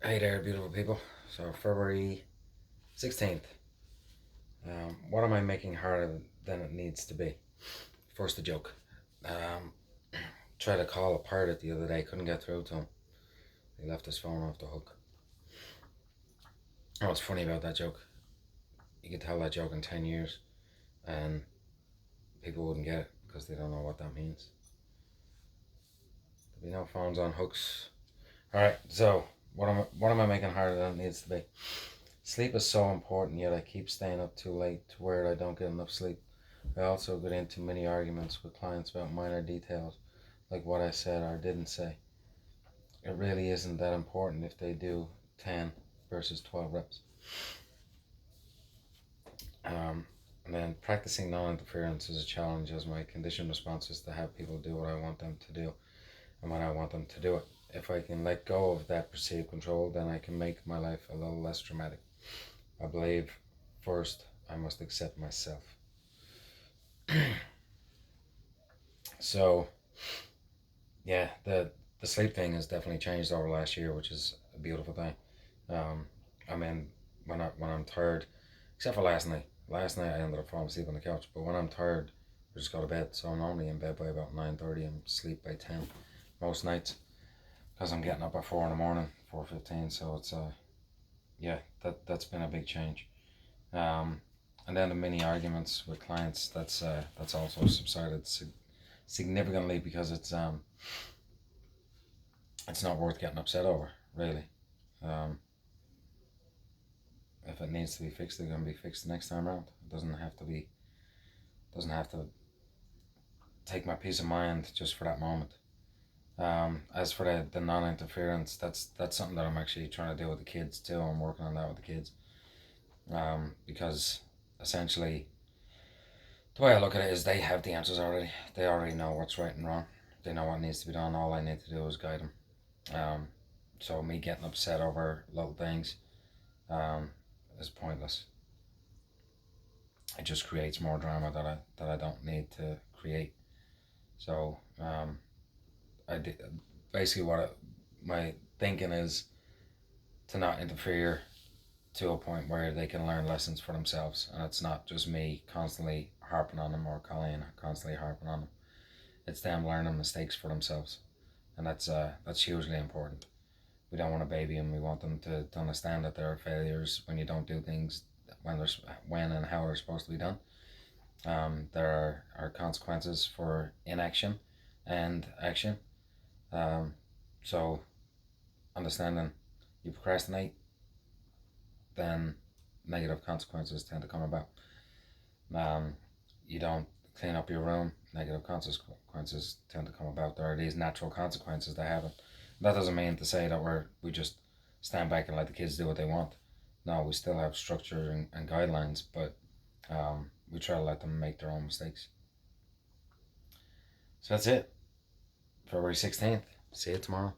Hey there, beautiful people. So, February 16th. What am I making harder than it needs to be? First, a joke. Um, Tried to call a pirate the other day, couldn't get through to him. He left his phone off the hook. What's funny about that joke? You could tell that joke in 10 years and people wouldn't get it because they don't know what that means. There'll be no phones on hooks. Alright, so what am I making harder than it needs to be? Sleep is so important, yet I keep staying up too late to where I don't get enough sleep. I also get into many arguments with clients about minor details, like what I said or didn't say. It really isn't that important if they do 10 versus 12 reps. And then practicing non-interference is a challenge, as my conditioned response is to have people do what I want them to do and when I want them to do it. If I can let go of that perceived control, then I can make my life a little less dramatic. I believe first I must accept myself. So yeah, the sleep thing has definitely changed over last year, which is a beautiful thing. Um, I mean, when I'm tired, except for last night. Last night I ended up falling asleep on the couch. But when I'm tired, I just go to bed. So I'm normally in bed by about 9:30 and sleep by 10 most nights because I'm getting up at 4 in the morning, 4:15. So it's yeah, that's been a big change. Um, and then the mini arguments with clients, that's also subsided significantly because it's not worth getting upset over, really. Um, if it needs to be fixed, it's gonna be fixed the next time around. It doesn't have to take my peace of mind just for that moment. As for the non-interference, that's something that I'm actually trying to do with the kids too. I'm working on that with the kids. Because essentially, the way I look at it is they have the answers already. They already know what's right and wrong. They know what needs to be done. All I need to do is guide them. Um, so me getting upset over little things um, is pointless. It just creates more drama that I don't need to create. So I did basically my thinking is to not interfere to a point where they can learn lessons for themselves, and it's not just me constantly harping on them or Colleen constantly harping on them. It's them learning mistakes for themselves, and that's hugely important. We don't want to baby them. We want them to understand that there are failures when you don't do things when and how they're supposed to be done. There are consequences for inaction and action. Um, so understanding you procrastinate, then negative consequences tend to come about. Um, you don't clean up your room, negative consequences tend to come about. There are these natural consequences that happen. That doesn't mean to say that we just stand back and let the kids do what they want. No, we still have structure and guidelines, but we try to let them make their own mistakes. So that's it. February 16th. See you tomorrow.